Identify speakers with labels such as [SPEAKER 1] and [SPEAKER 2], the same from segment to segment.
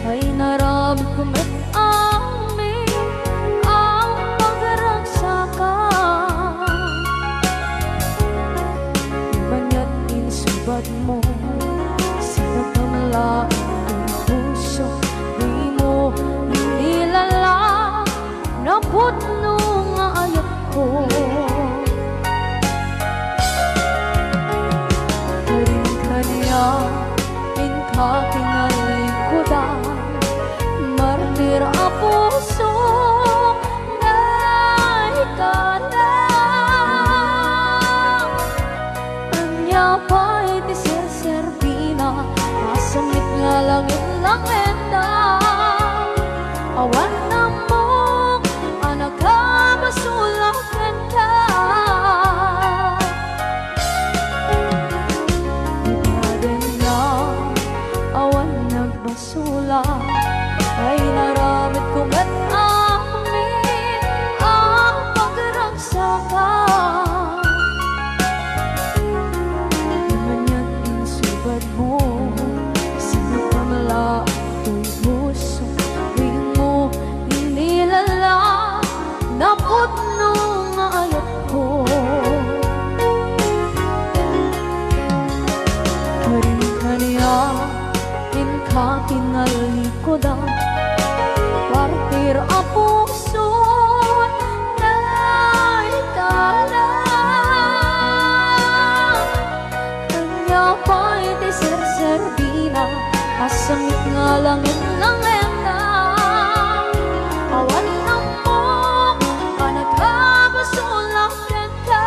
[SPEAKER 1] ay naramit ko met amin ang pagragsaka. Banya't insubad mo, sinagamlaan ang puso, di mo nilala na putno nga ayat ko. Kinalingkudan, martir a puso na ikalang. Anya pa'y di serservina, masamit nga langit lang endang. Awan na mo, anak ka masulang kanta. Basula ay naramit ko met amin ang pagragsaka. Manya't insubad mo, sinagamla ito'y puso, di mo inilala na putno nga ayat ko. Karin-kaniya kinalikodan, partir a puso na ikalang. Kanya pa'y di serservina, asamit nga langit lang endang. Awan na mo, panagkabasulang kanta.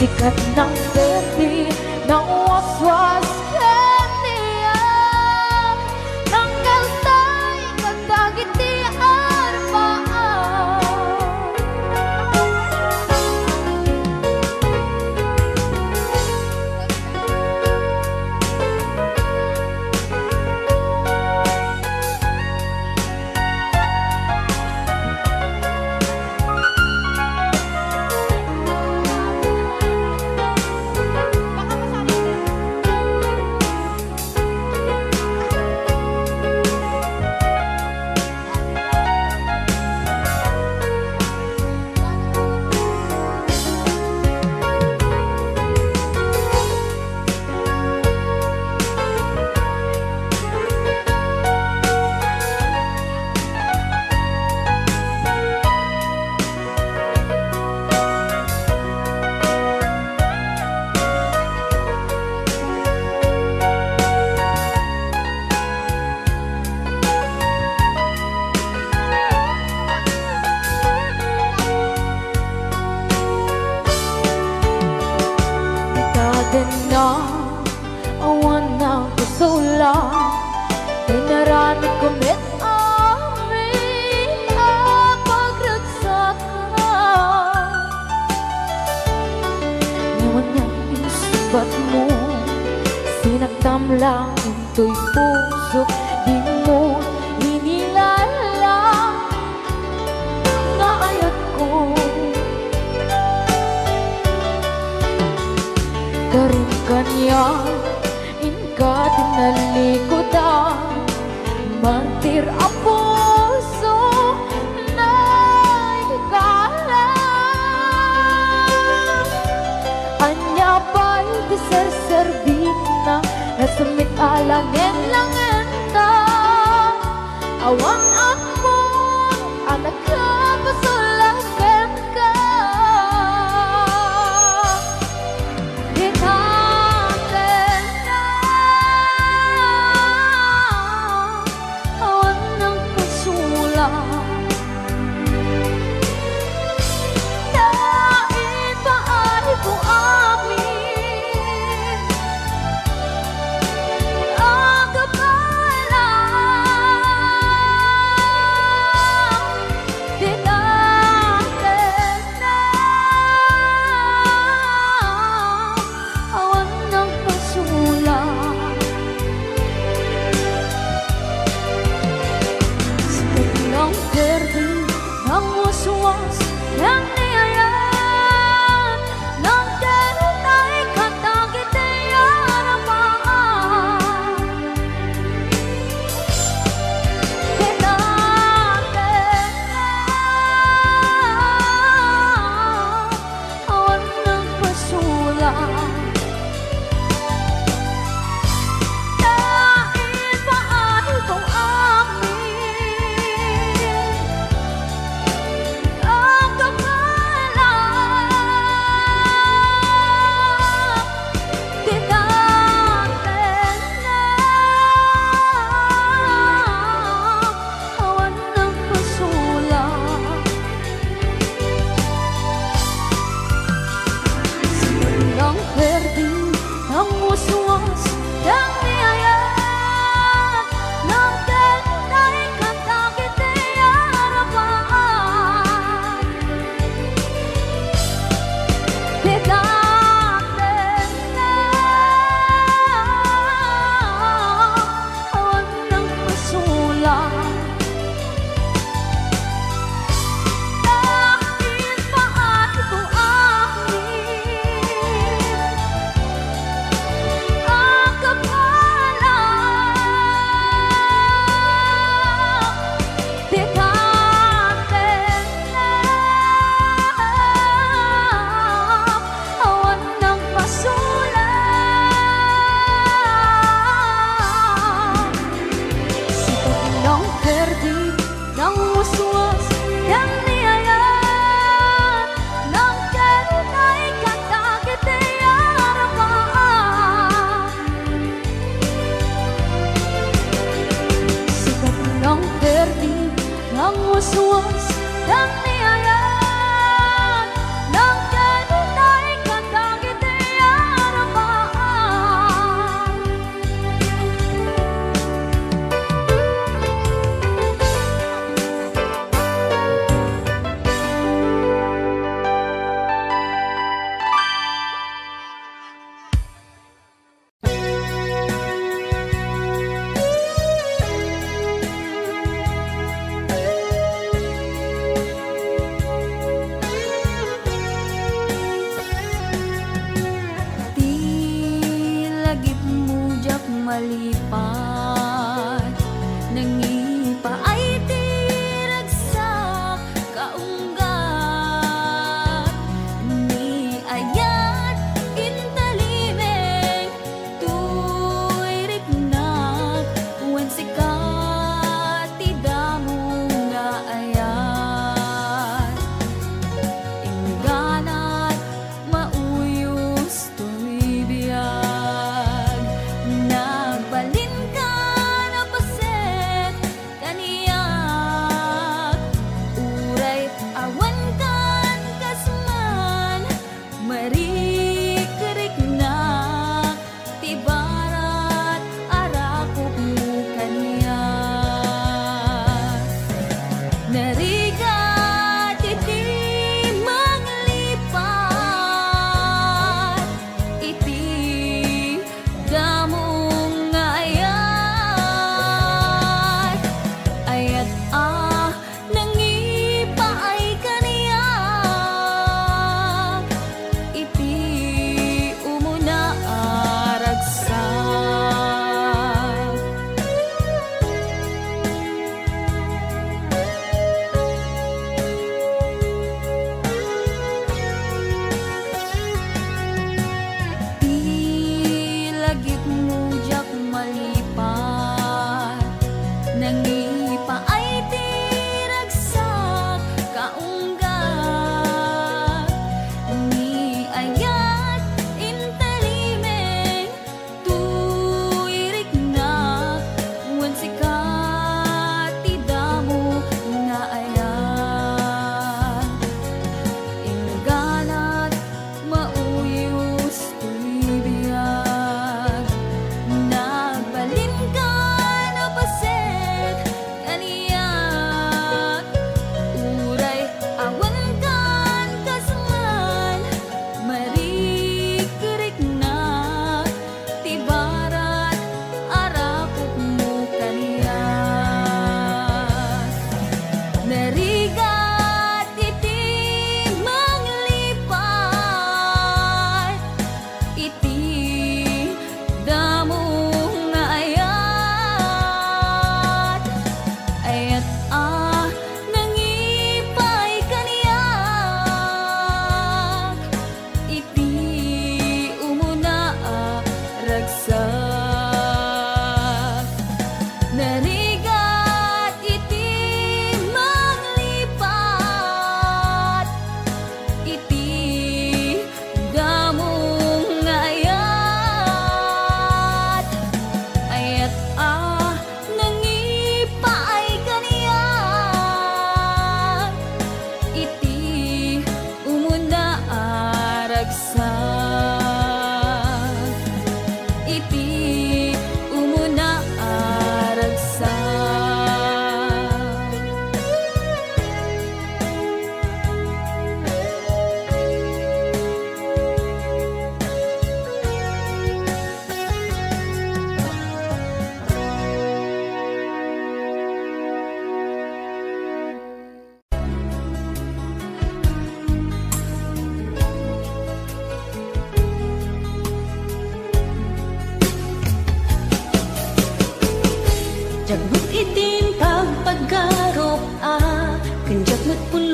[SPEAKER 1] Sikat ng gabi, ng waswas kaniya, ng kaltay, kagdagitian paan. Na awan na kusula, dinaramit ko met amin ang pagragsaka. Ngayon na insubat mo, sinagtam lang ito'y puso, di mo inilala na ayat ko. Karin-kanya, inka tinalikodan, martir a puso na ikalang. Anya pa'y di serservina, nasamit alangin lang enta. Awang ako, anak ka pasulakan ka. Awan ng Diyos yang niyayan ng ay katagit ay aramaan. Awan ng pasulang dahil paano kung amin ang kapal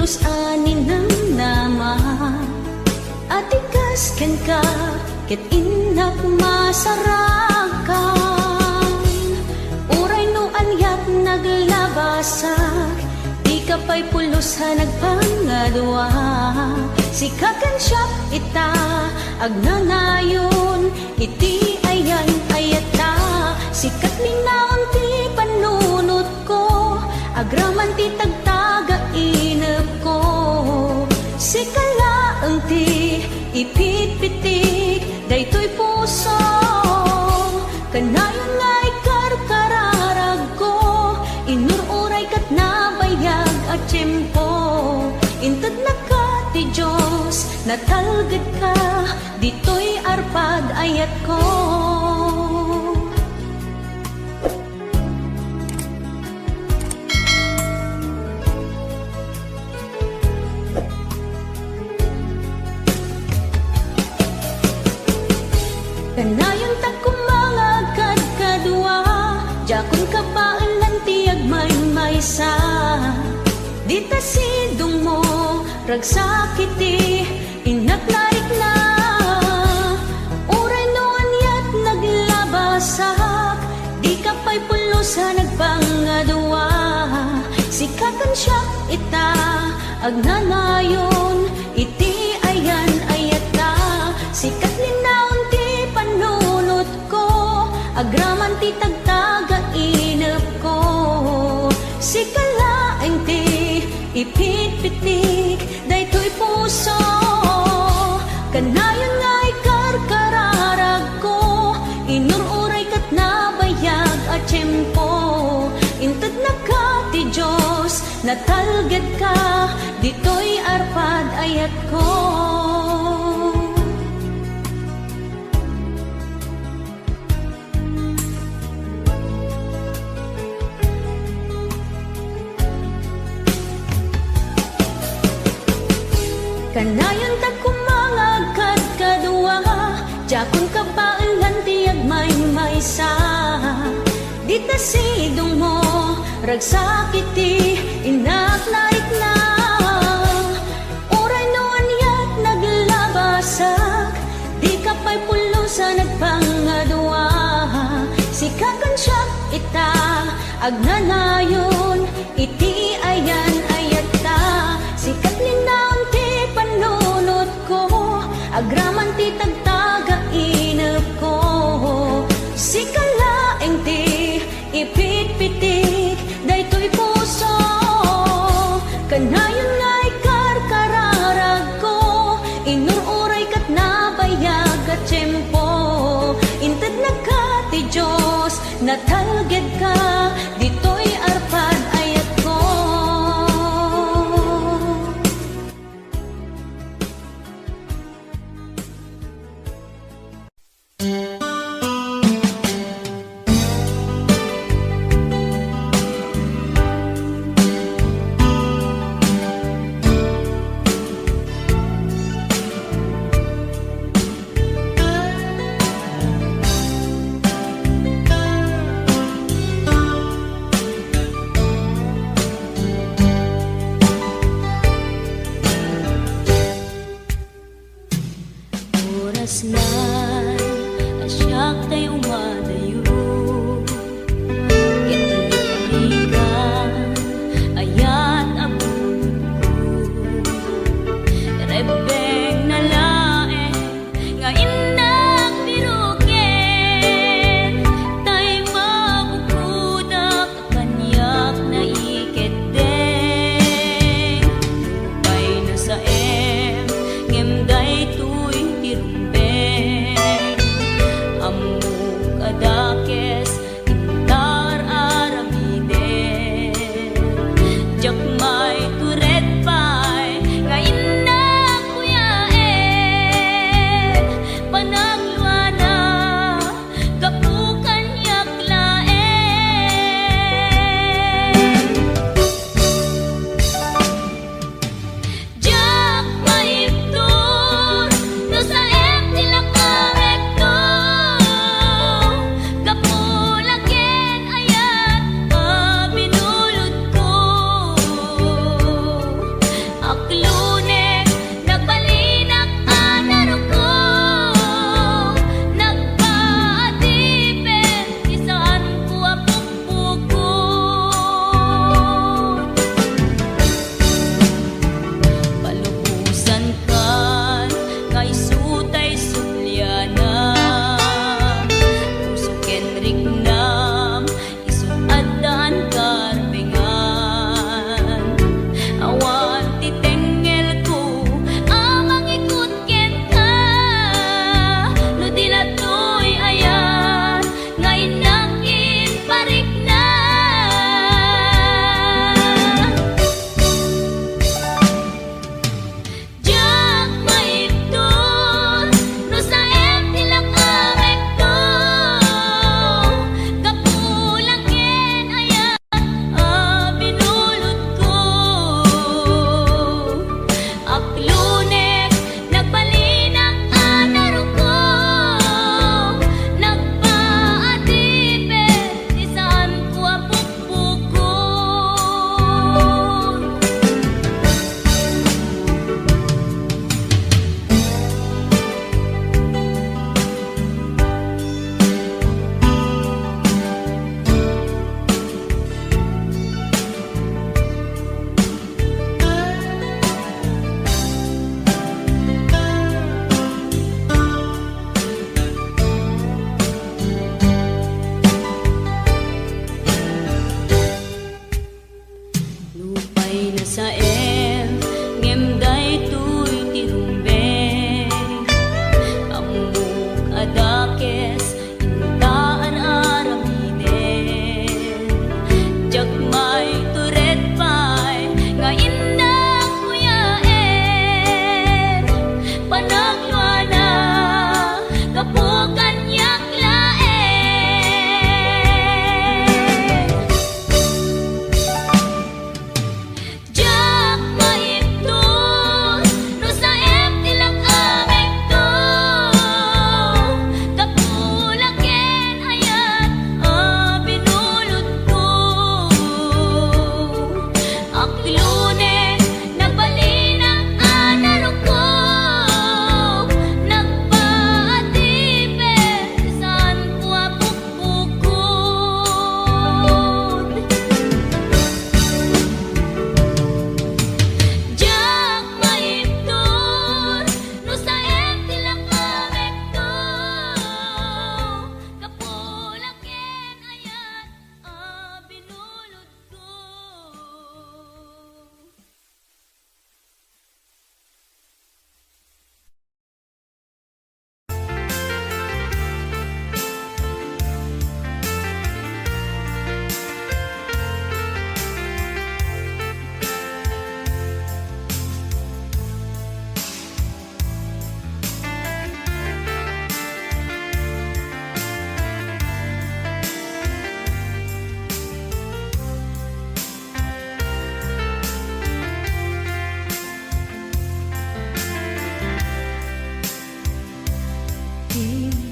[SPEAKER 2] pulos anin ng nama at ikas ken ka ket inak masarakan uray no anyat naglabasak di ka pa'y pulos ha nagpangadwa sikakan siya ita agnanayon iti ayan ayata sikat linaon ti panunot ko agraman ti tagtaga inep ko sikalaeng ti ipitpitik daytoy puso kanayon nga ikarkararag ko inururay kat nabayag at tiyempo inted na ka ti Diyos natalged ka ditoy arpad ayat ko kanayon ta kumangagad kadwa jakon kapailan ti agmaymaysa dita sidong mo ragsakiti inaknarik na uray no anyat naglabasak di ka pa'y pulos ha nagpangadwa sikatan siya ita agnanayon iti ayan ayata sikat linaon ti panunot ko agraman ti tagtaga inep ko sikalaeng ti ipitpitik daytoy puso kanayon nga ikarkararag ko inururay kat nabayag at tiyempo inted na ka ti Diyos natalged ka ditoy arpad ayat ko kanayon ta kumangagad kadwa jakon kapailan ti agmaymaysa dita sidong mo ragsakiti inaknarik na uray no anyat naglabasak di ka pa'y pulos ha nagpangadwa sikakan siya ita agnanayon iti ayan ayata sikat linaon ti panunot ko agraman ti tagtaga inep ko sikalaeng ti ipitpitik daytoy puso kanayon nga ikarkararag ko inururay kat nabayag at tiyempo inted na ka ti Diyos natalged ka ditoy arpad ayat ko Ngem day tuy tirumben amuk ada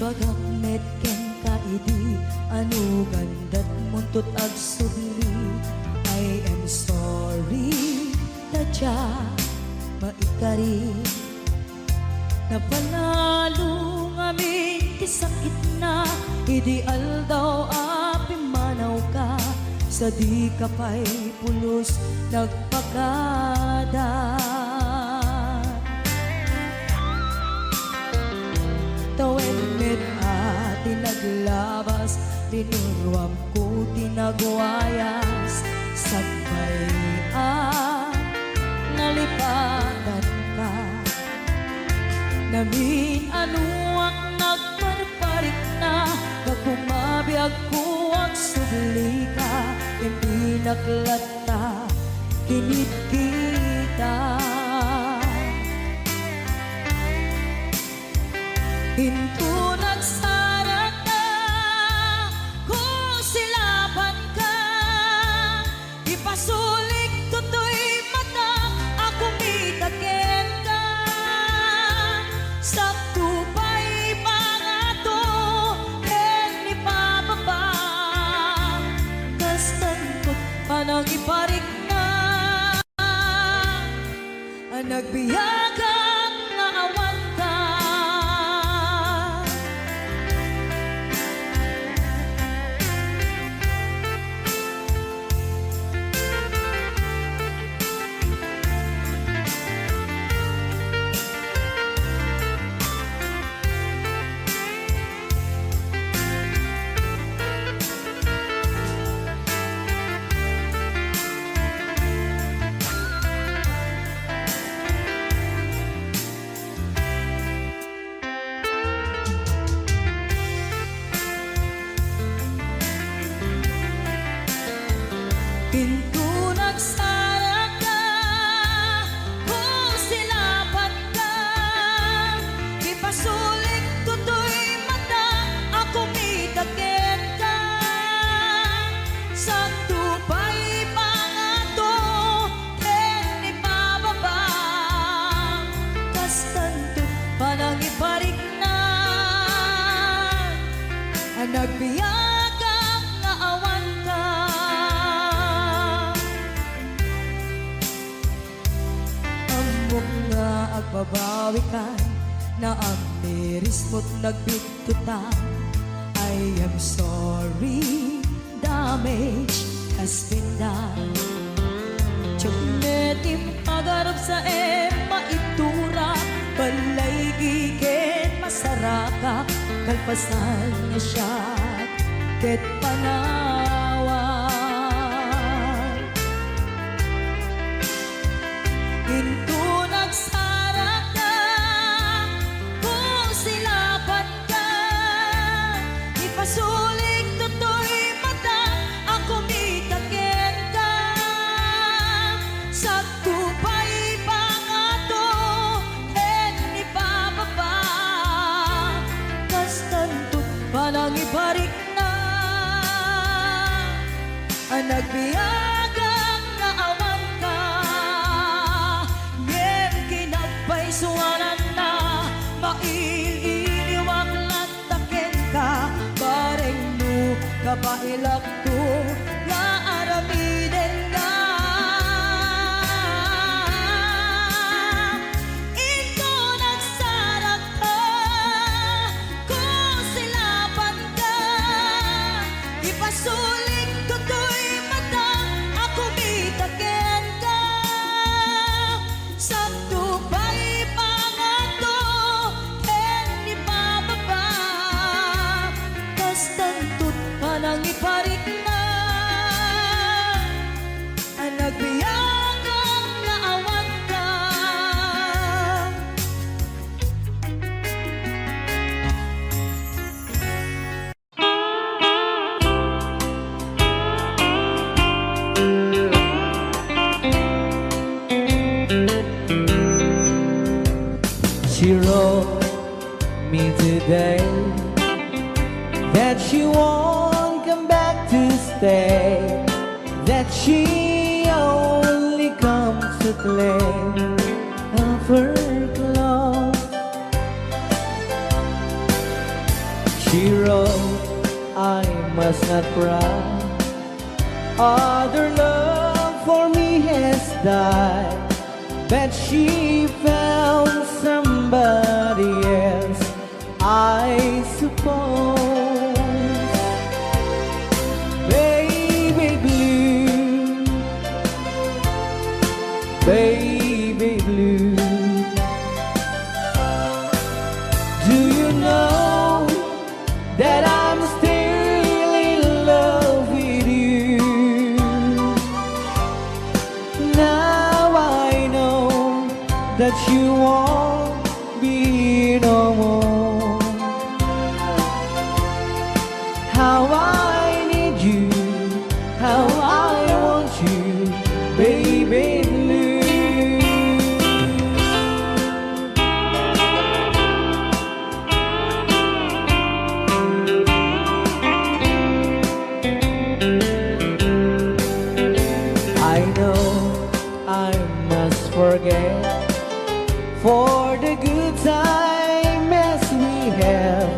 [SPEAKER 2] bagak met ken kaidi anu gandat muntut ag subli. I am sorry tadya maikari napanalo ngamin ti sakit na ideal daw api manaw ka sa di ka pa'y pulos nagpagada. Tawen met ati naglabas tinuruam ko tinagwayas sagbayan nalipatan ka namin ano ang nagparparik na pagkumabiyag ko ang subli ka hindi naklata kinit kita hinto nagsarap na kung silaban ka ipasulik tutoy mata ako mitakin ka sakto pa'y pangato en ipababa kastantot panang iparik na ang nagbiyagang nga awan ka. Pinto nagsara ka kung silaban ka ipasulik tutoy mata ako mitakin ka sakto pa'y pangato en ipababa kastanto panang iparik na ang nagbiyagang nga awan ka. Nga agbabawi ka na ang miris mo't nagbitutan. I am sorry, damage has been done. Tiyognetim agarap sa maitura balay giken masaraka kalpasan niya siya ket panawan hinto nagsara ka kung silaban ka ipasulik tutoy mata ako mitakin ka sakto pa'y pangato en ipababa kastantot panang ibarik na ang nagbiyagang nga awan ka ngem kinagpaisuanan na maililiwag lantaken ka bareng no kabailak to nga aramiden nga ito nagsarap ka kung silaban ka ipasulik tutoy mata ako mitaken ka sakto pa'y pangato en ipababa kastantot panang iparik na ang nagbiyagang nga awan ka.
[SPEAKER 3] She wrote me today that she won't come back to stay, that she only comes to claim of her clothes. not cry. Other love for me has died, but she found somebody else, I suppose. Baby blue, baby blue, do you know that I'm still in love with you? Now I know that you won't be no more. How I need you, how I want you, baby blue. I know I must forget for the good times we have,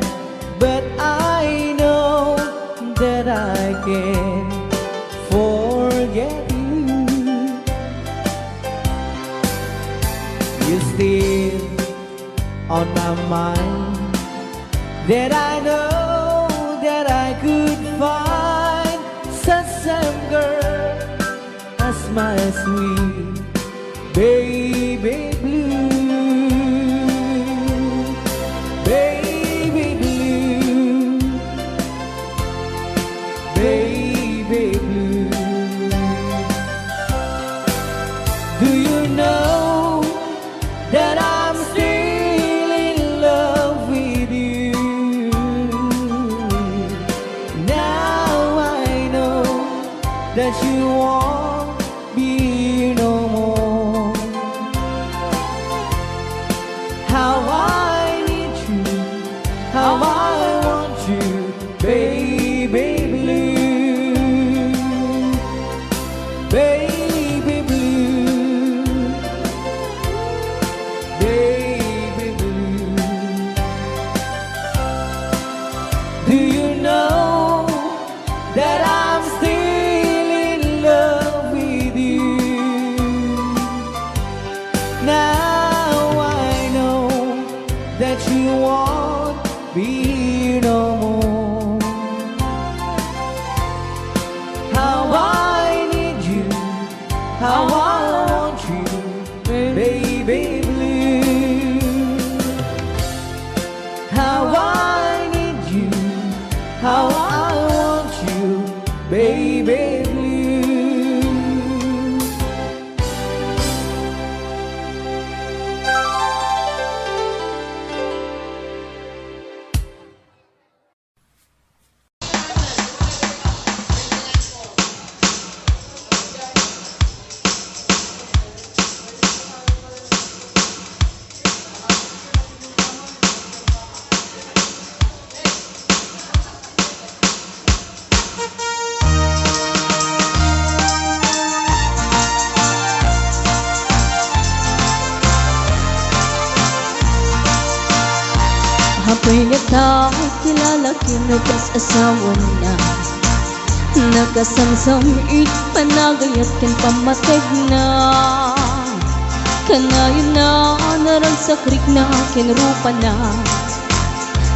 [SPEAKER 3] but I know that I can forget you. You're still on my mind, that I know that I could find such some girl as my sweet baby blue, baby blue, baby blue. Do you know that I'm still in love with you? Now I know that you won't be no more. How I need you, how I want you, baby blue, baby blue, baby blue. Do you know that I'm still in love with you? Now I know that you won't be no more. How I need you, how I want you, baby blue. How I need you, how I want you, baby blue.
[SPEAKER 2] Ako'y nakakilala, kinag-asawa na. Nakasamsamit, panagayat kan pamateg na. Kanayon na, narang sa krik na, kinrupa na.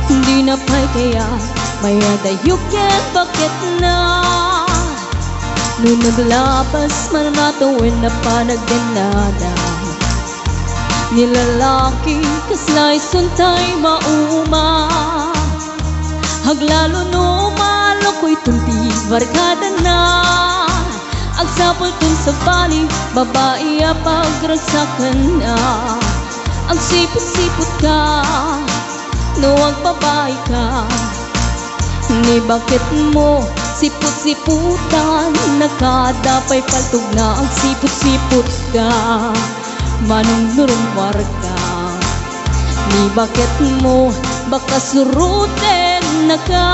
[SPEAKER 2] Hindi na pa'y kaya, maya dayok yan, bakit na? Nung naglabas, manatawin na panagdanada. Nilalaki, kaslay suntay mauma. Haglalo no maloko'y tunti, barkada na. Agsapol kun sa bali, babae pagragsakan na. Ang sipot-sipot ka, no ang babae ka. Ni bakit mo sipot-siputan, nakadapay paltog na ang sipot-sipot ka. Manong nurumwar ka, ni bakit mo baka suruten na ka.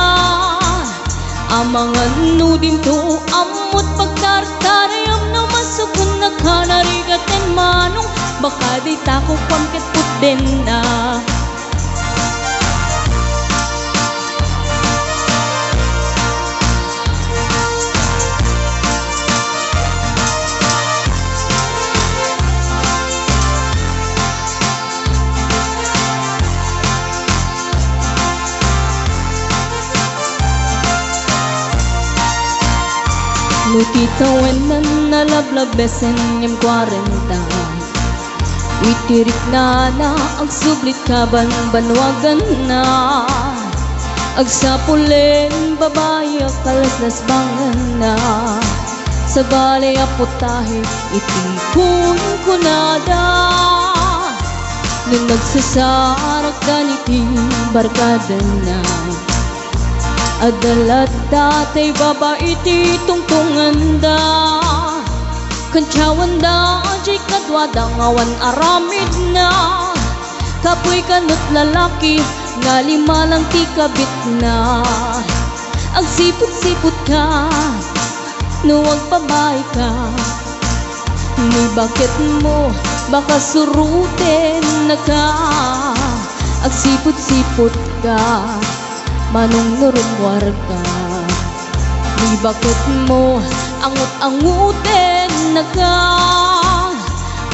[SPEAKER 2] Amangan nudim to amot pagkarkarayam na masukun na ka. Narigatan manong baka di tako pamket puten na. Nutita wenan nalablab besen ngem 40. Witirik na agsublit kaban banwagan na. Agsapulen babae kalaslas bangan na. Sa balay aputahe itikun ko nada. Nung nagsasarak daniting barkada na. Adalat datay babae ti tungtungan da. Kantsawan da ajay kadwada ngawan aramid na. Kapoy kanot lalaki nga lima lang ti kabit na. Agsipot-sipot ka nuwag babae ka. Ni bakit mo baka suruten na ka. Agsipot-sipot ka manong nurumwar ka. Ni bakit mo angut-anguten na ka.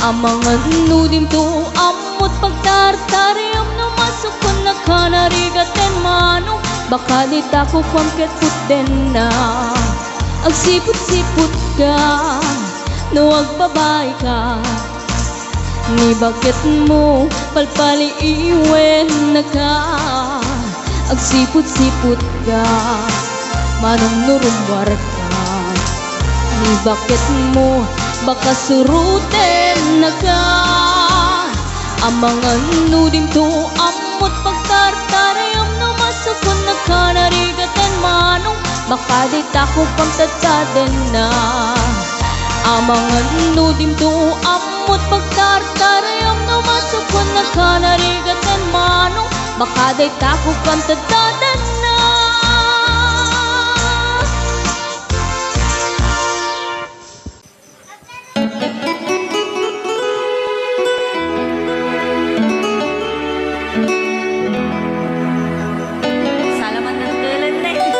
[SPEAKER 2] Amangan nudim to amot pagtartariam na masukon na ka narigaten manong. Baka di tako kwamket puten na. Agsipot-sipot ka nuwag babae ka. Ni bakit mo palpali iwen na ka. Agsipot-sipot ka manong nurumwar ka. Ni bakit mo baka suruten na ka. Amangan nudim to amot pagtartarayam no masukon na ka narigaten manong. Baka di tako pagtataden na. Amangan nudim to amot pagtartarayam no masukon na ka narigaten manong. Baka di tako pagtataden na.
[SPEAKER 1] Salamat ng tulan na eh.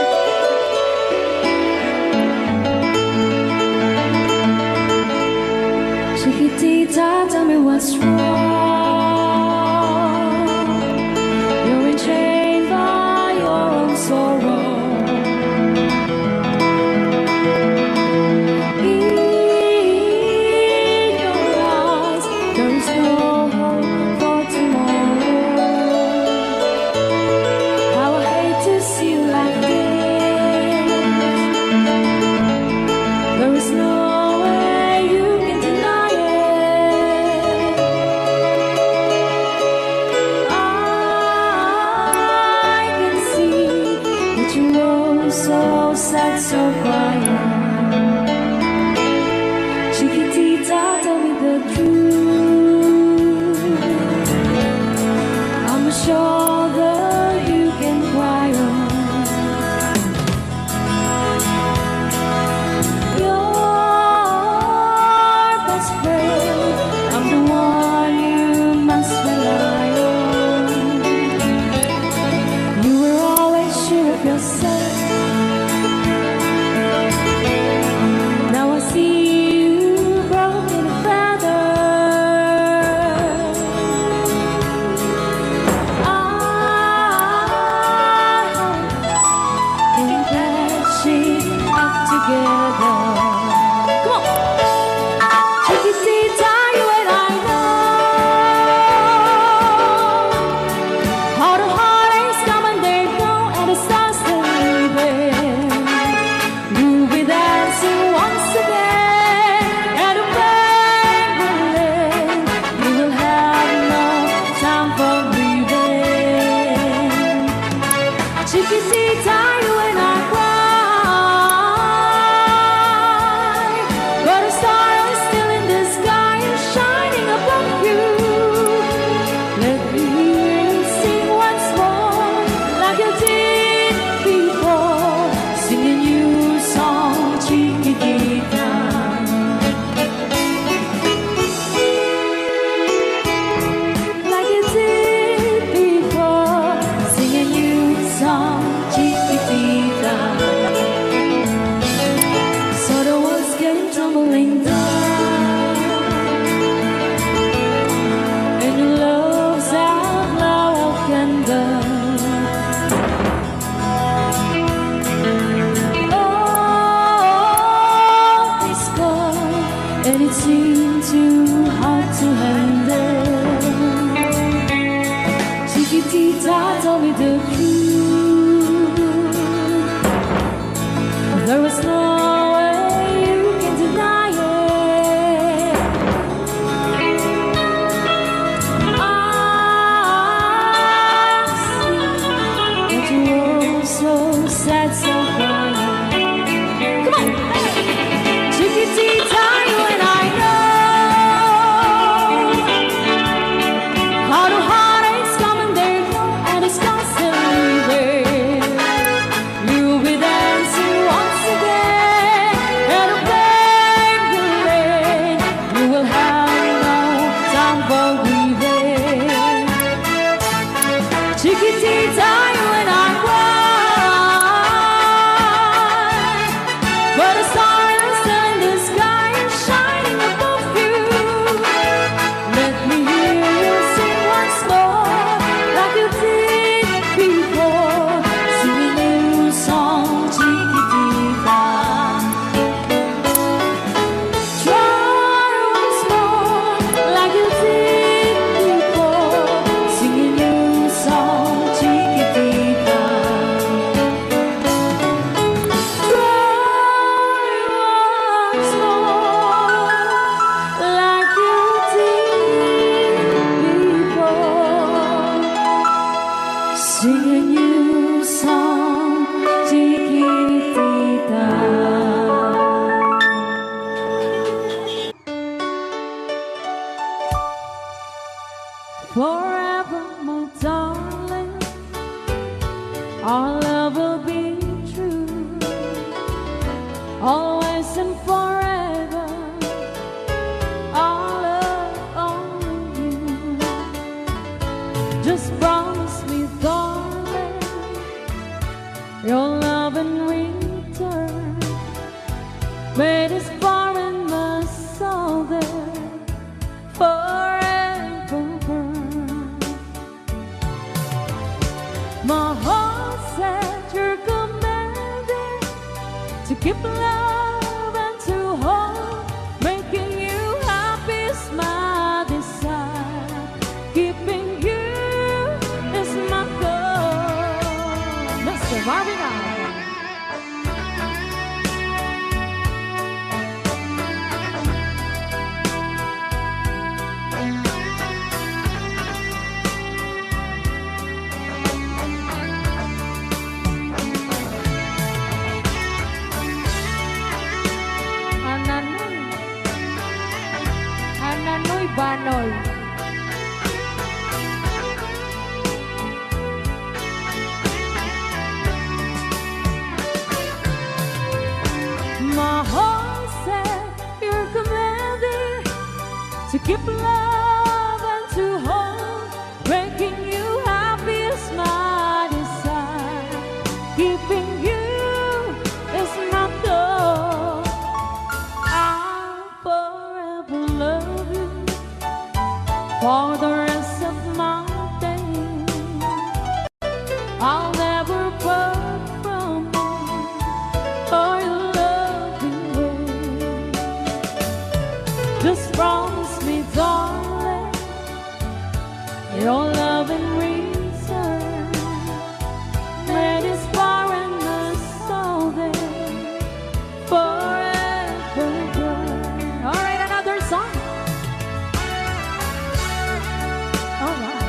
[SPEAKER 1] Chiquitita, tell me what's wrong. You're in chain by your Chiquitita, tell me the truth. There was no way you can deny it. I see that you were so sad, so crying. Come on, Chiquitita, you and I know how the heartaches come and they go, and it's constantly there. You'll be dancing once again, and a babe will rain. You will have no time for grieving. Chiquitita, you and I cry, but the stars in the sky are shining above you. Let me hear you sing once more, like you did before. Sing a new song, Chiquitita. Try once more, like you did before. Sing a new song, Chiquitita. Try once more, like you did before. Sing a new song, Chiquitita. Forever, my darling, our love will be true. Always and forever, our love only you. Just promise me, darling, your love in return. May this foreign my soul there forever burn. My heart said you're commanding to keep love and to hold, making you happy is my desire. Keeping you is my goal. Mr. Marvin Allen. Ananoy Banoy. My heart said you're commanding to keep love and to hold, making you happy is my desire. Keeping you is my goal. I'll forever love you for the rest of my days. I'll never part from you or your loving ways. Just promise me, darling, your love in return. May this foreign soul there forever burn. All right, another song. All right.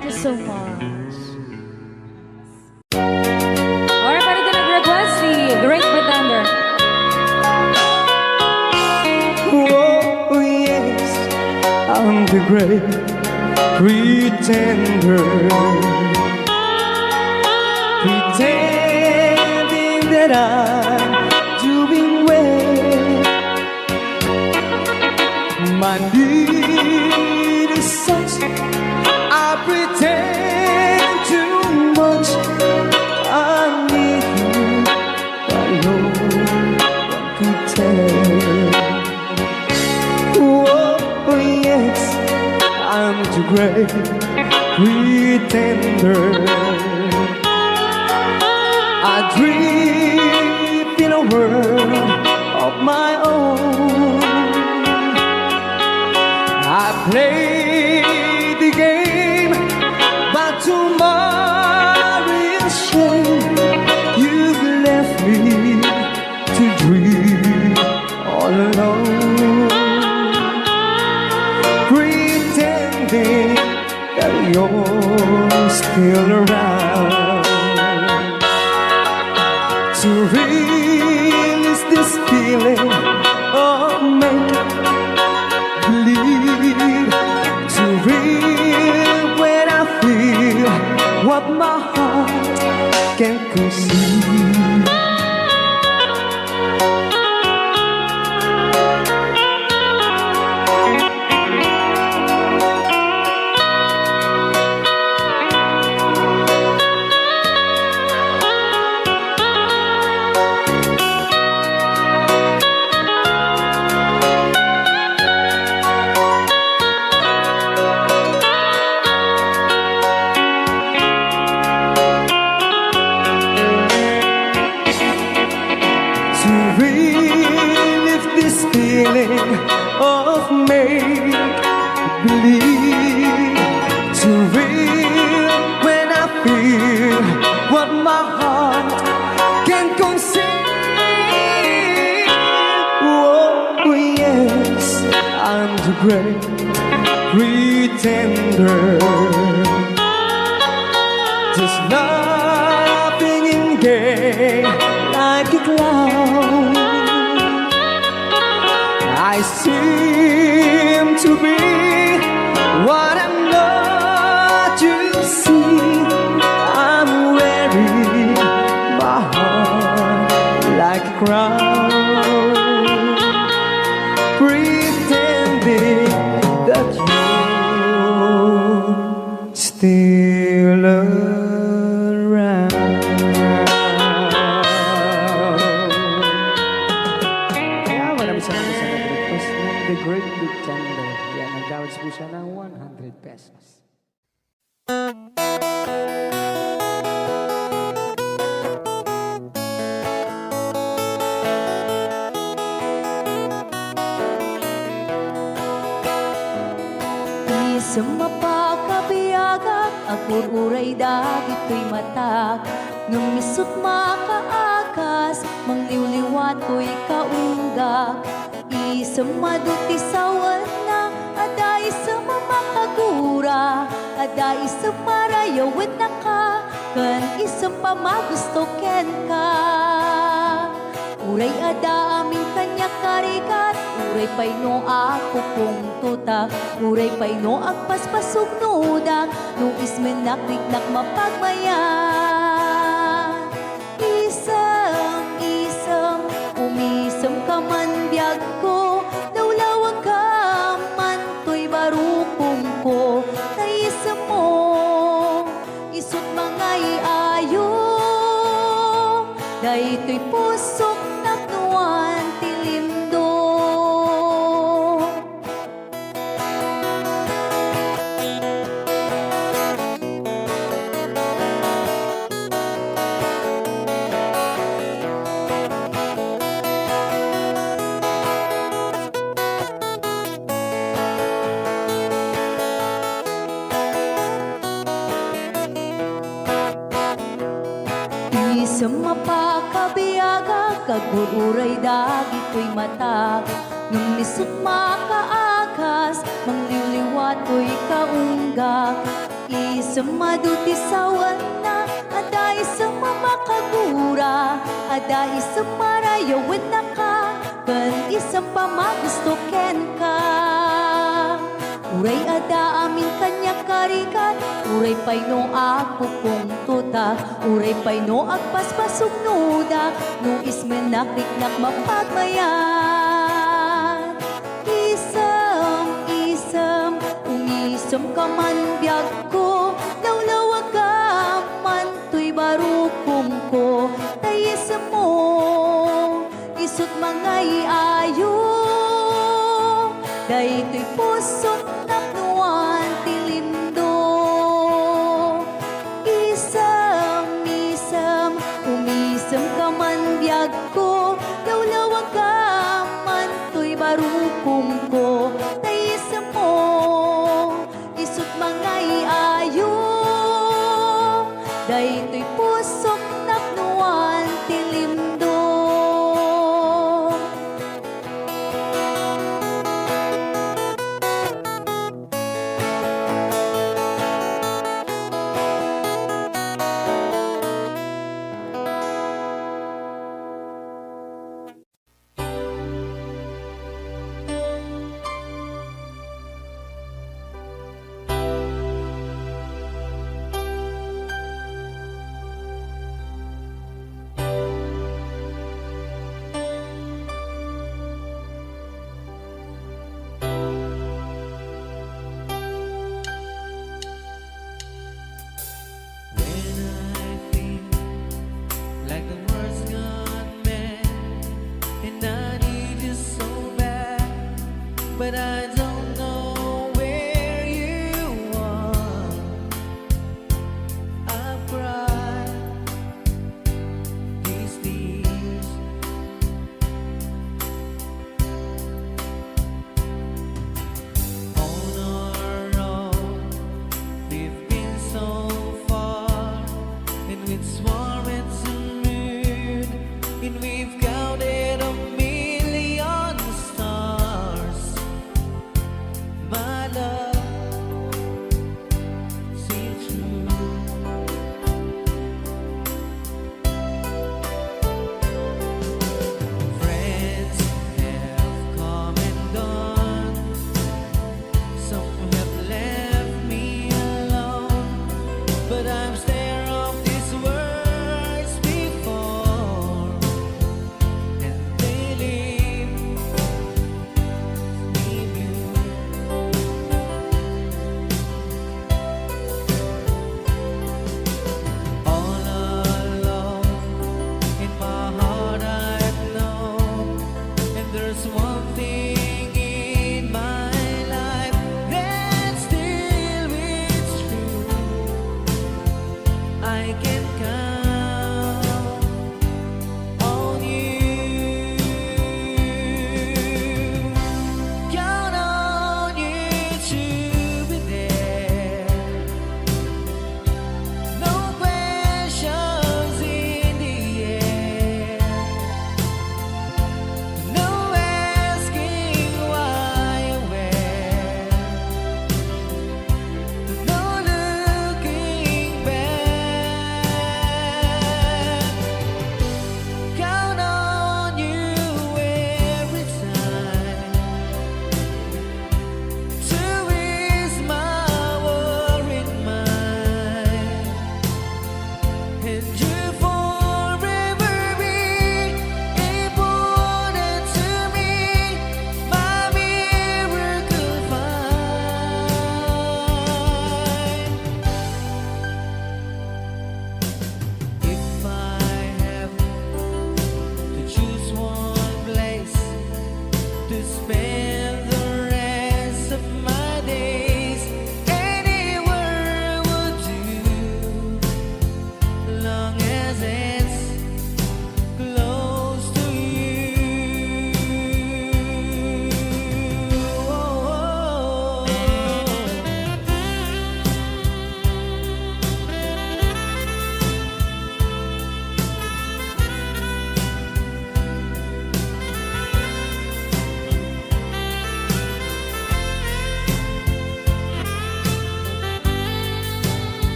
[SPEAKER 1] Thank you so much. Alright, para din nag-request si Great Pretender.
[SPEAKER 3] Oh, yes, I'm the great pretender. Pretending that I'm doing well. My need is such, I pretend too much. I need you, but no one could tell. Oh, yes, I'm too great pretender. I dream in a world of my own. I play the game, but tomorrow is shame. You've left me to dream all alone, pretending that you're still around. To release this feeling of make-believe, to real when I feel what my heart can't conceive. To relive this feeling of make-believe, to real when I feel what my heart can conceive. Oh, yes, I'm the great pretender. Just laughing in gay like a clown. I seem to be what I'm not, you see. I'm wearing my heart like a crown, pretending that you're still around. Kaya maraming salamat sa nag-request ng The Great Big Thunder. Yan, nag-downloads po siya ng 100 pesos.
[SPEAKER 2] Sa mapakabiyagak, akur uray dagit ko'y matak. Nung misut makaakas, mangliwliwat ko'y kaunggak. Isang maduti sawan na, ada isang mamakagura, ada isang marayawit na ka, kan isang pamagusto ken ka. Uray ada aming kanya karikat, uray pay no ako kung tutak, uray pay no agpaspasog nudak, no ismen nakliknak mapagmayan. Isam, umisam ka man biyag ko, nawlawag ka man to'y barukong ko, naisam mo, isut mga iayo, dahi to'y pusok naknuan tilimdo. Sa mapakabiyaga, kagururay dagit ko'y matak. Nung lisot makaakas, mangliliwat ko'y kaunggak. maduti sawan na ada isang mamakagura ada isang marayawan na ka kan isang pamagusto ken ka uray ada amin kanya karikat uray pay no agpupong tuta uray pay no agpaspasog nuda no ismen nakriknak mapagmayan isam ungisam ka man biyag ko lawlawag ka man to'y barukong ko tayisam mo isut mga iayo daytoy pusok napnuan tilindo isam umisam ka man biyag ko lawlawag ka man to'y barukong ko tayisam mo isut mga iayo daytoy pusok napnuan tilindo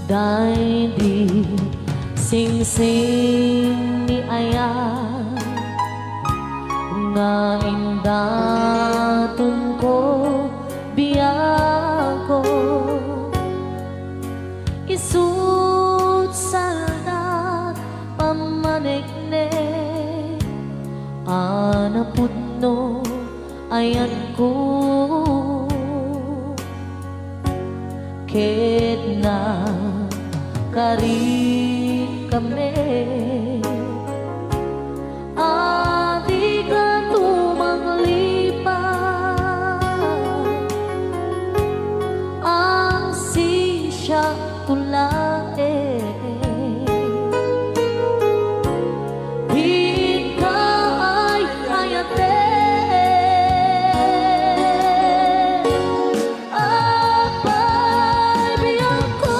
[SPEAKER 1] Dahil di sing-sing ni Aya nga indatun ko biyako isut salat pamaniknek anapudno ayan ko ket na kari kami adi ka tumanglipat ang sisya tulae di ka ay ayate apay biyang ko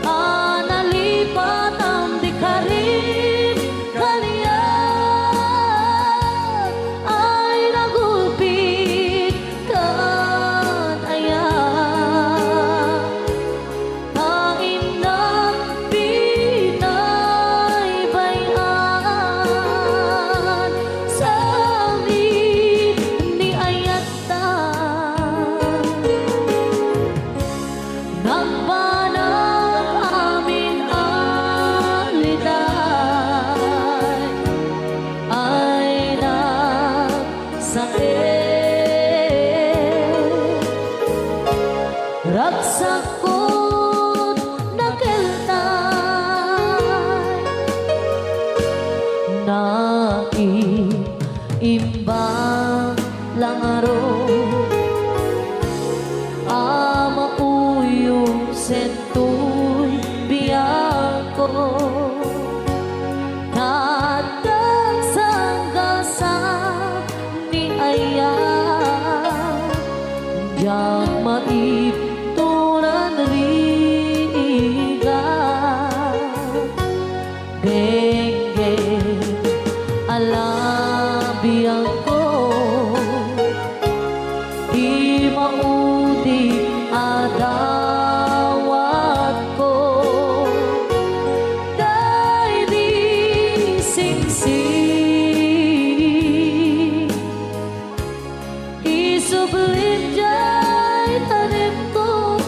[SPEAKER 1] analipat ang di karim kaliyan ay nagupit kan aya kain ng pinaybayan sa amin ni ayata nagbanang amin ang liday ay nagsakit ragsakot nakeltay naiimbang langaro amauyong sentoy biyako natagsangasa ni Aya yang maiptunan riga genge alabiyang ko di maudi adawat ko dahil di singsing isublit jay tanim ko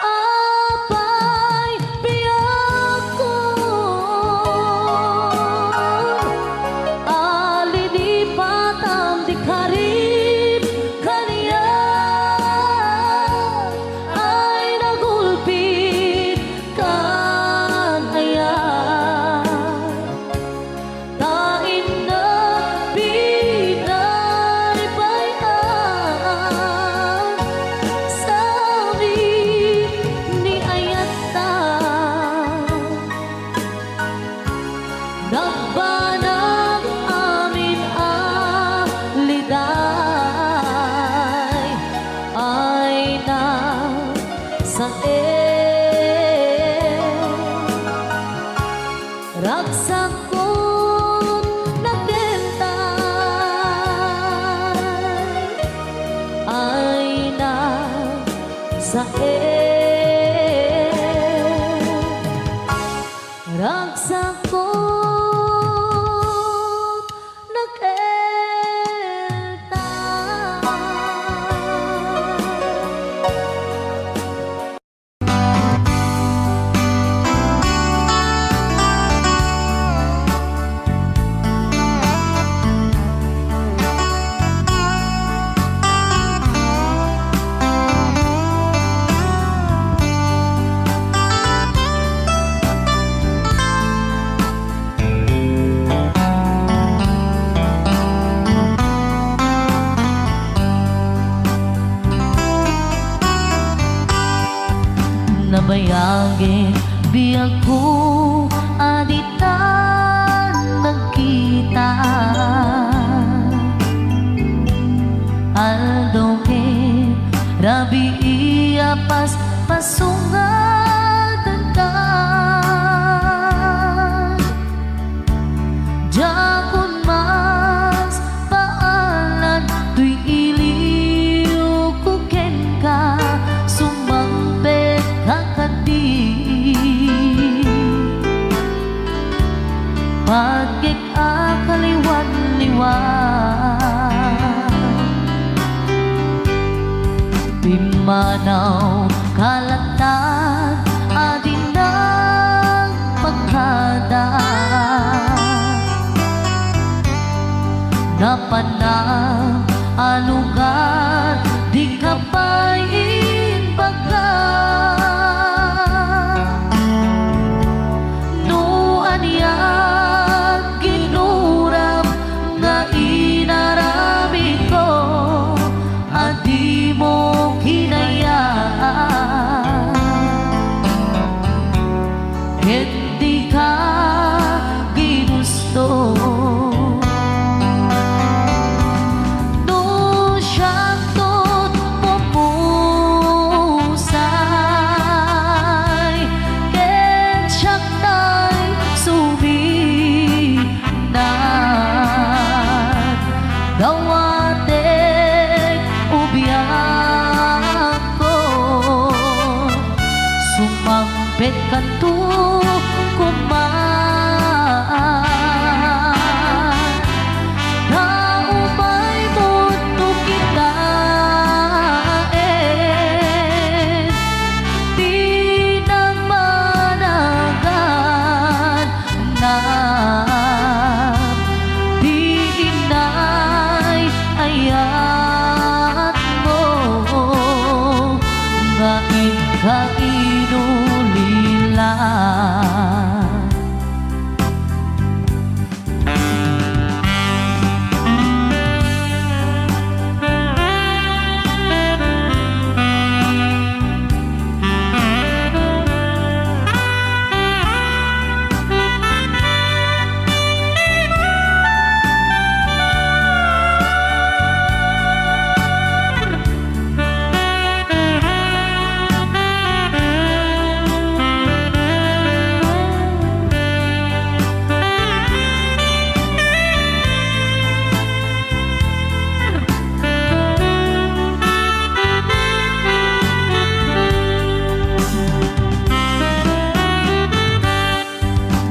[SPEAKER 1] apay biyako alilipat ang di karim kaniyan ay nagulpit kan aya tain na pinaybayan sa amin ni ayata nagbanang amin ang liday ay nagsakit ragsakot naglentay ay nagsakit ragsakot naglentay
[SPEAKER 2] sumayagin biyag ko aditan nagkita aldoke rabi iya pas pasungatan ka jakun mas paalan tuy iliw kuken ka sumangpet kakadi pagkik akaliwan-liwan Pimanaw kalatan adin ng pagkada Napanang alugan di kapain baga No aniyang ginuram nga inarami ko adi mo hinayaan hindi ka ginusto no siyang tot pupusay ken siyang tay suminan dawatek ubiyang ko sumampet kanto kumaan na umay mundo kita di na managan na di inay ayat mo nga inulila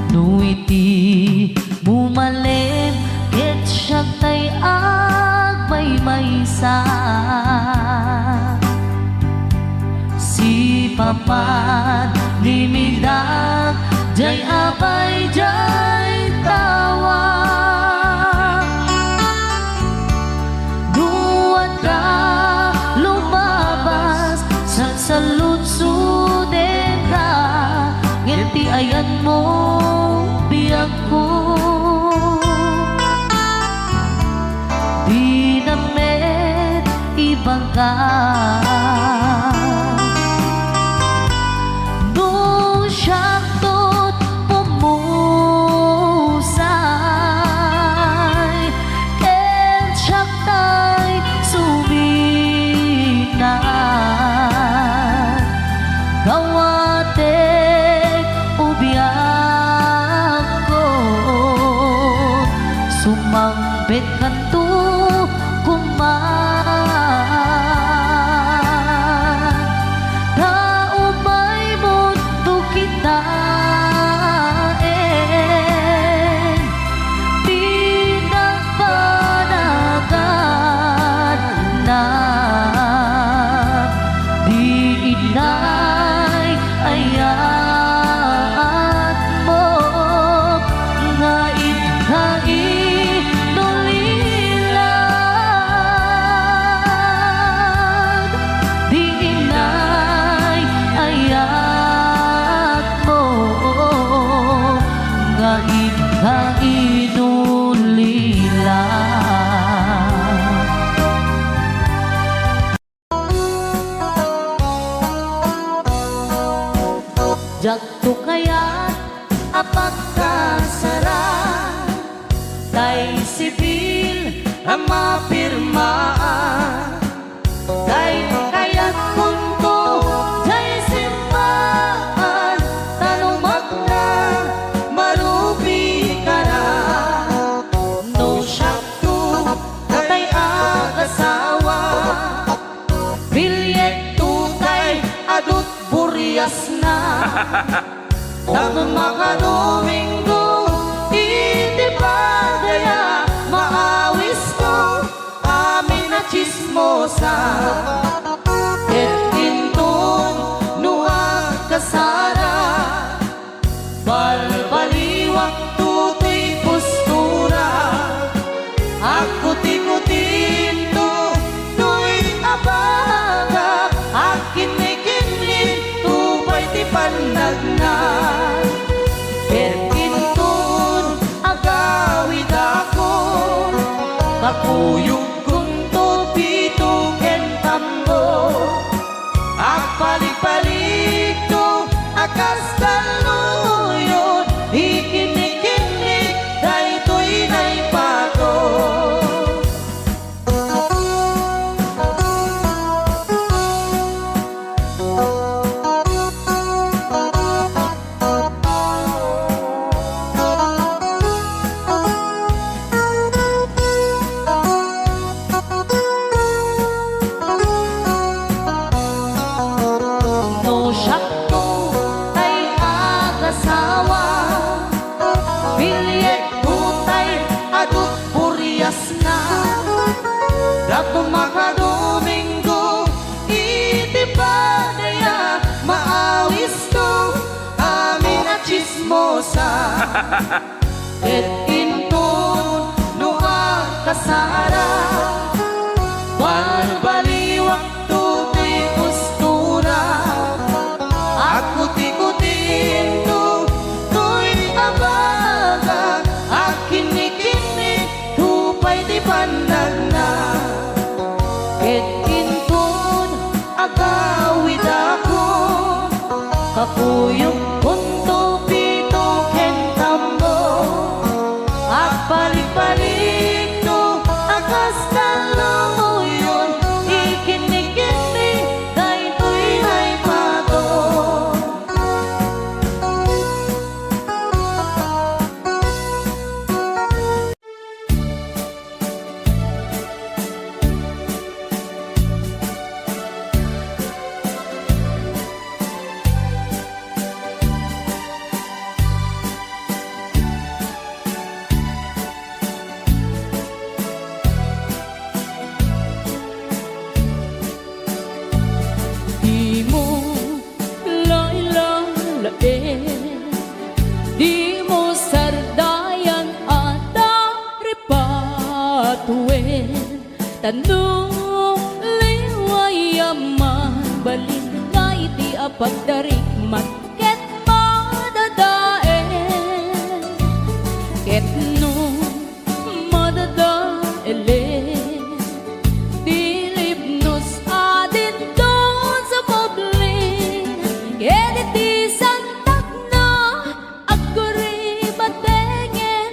[SPEAKER 2] Nuiti bumalin ket siyag tay agmaymaysa si papan limidag jay abay jay tawa duwan ka lumabas sa saludsuden ka ngiti ayan mo biyag ko di na met ibang ka no siyang tot pumusay ken siyang tay suminan dawatek ubiyag ko sumampet kanto kumaan timaan. Day kaya't kunto, day simbahan, tanumak na, marupi ka na. No syakto, atay agasawa, bilyet tutay, adut buryas na. Tanong mga Domingo, iti pa daya, maawis ko, amin na chismosa. Et intun, nuwag kasara, balbaliwak tutoy postura. Ako tikutin to, tuy abaga, akin may kinlin, tupay ti panagna. Perkintun, agawid ako, kakuyog kunto, pito, kentambo. Agpalik-palik to, akas kaluyon, ikinik-kinik, daytoy na'y pato. No syakto, tay agasawa, bilyet tutay, adut buryas na. Dato mga Domingo, iti pa daya, maawis ko, amin na chismosa. Et intun, nuwag kasara, balbaliwak tutoy postura. Ako tikutin to, tuy abaga, akin ikinig, tupay di panagna. Et intun, agawid ako, kakuyog punto, pito, kentambo. Agpalik-palik to, akas kaluyon, ikinig-kinig, daytoy na'y pato. Di mo lailalain, di mo sardayan at daripatuin. Tanong liwayaman, balin nga iti apagdarikmat, ket madadaen. Ket no madadaelen, dilipnos adin doon sa publik. Ket iti santak na agkuri batengen,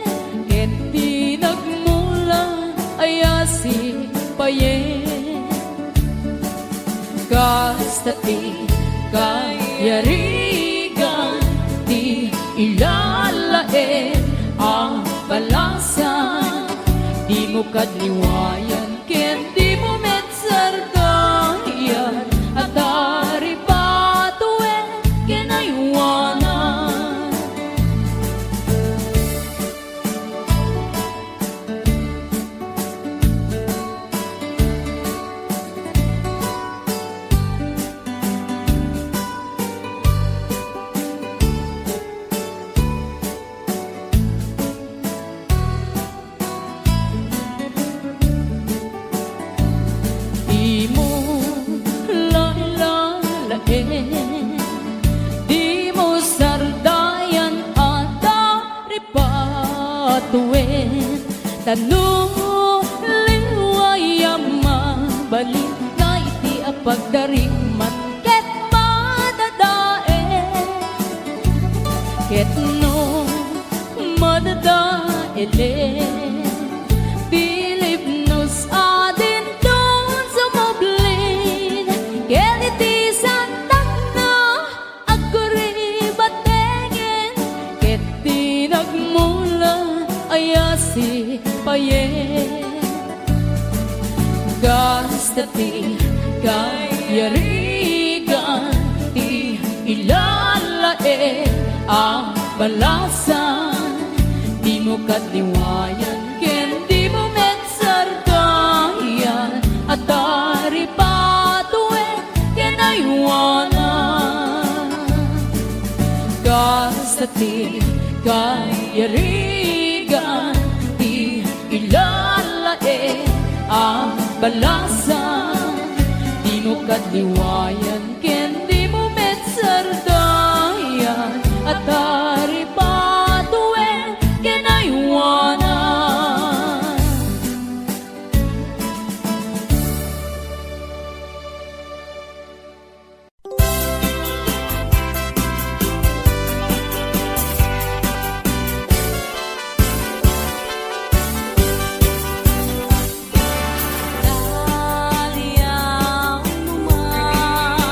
[SPEAKER 2] ket di nagmulan ayasi payen. Kasta ti kayarigan, di ilalain ang balasan. Di mo kadliwayan, ken di mo metsargayan, at daripatuin kinaywanan. Di mo lailalain, di mo sardayan at daripatuin. Tanong liwayaman, balin nga iti apagdarikmat, ket madadaen. Ket no madadaelen, dilipnos adin
[SPEAKER 1] Basta't di kayarigan, di ilalae ang balasan. Di mo katiwayan, ken di mo metsarkayan, at dari patue ken aywanan. Basta't di kayarigan, di ilalae ang balasan. Di mo katiwayan, ken di mo metsardayan, at dari patue ken aywanan.
[SPEAKER 2] Daliang naman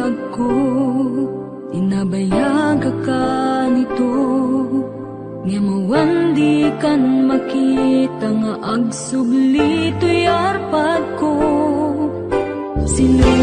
[SPEAKER 1] bayag ko, inabayag ka nito. Nga mawandi kan makita nga agsubli to'y arpad ko. Sino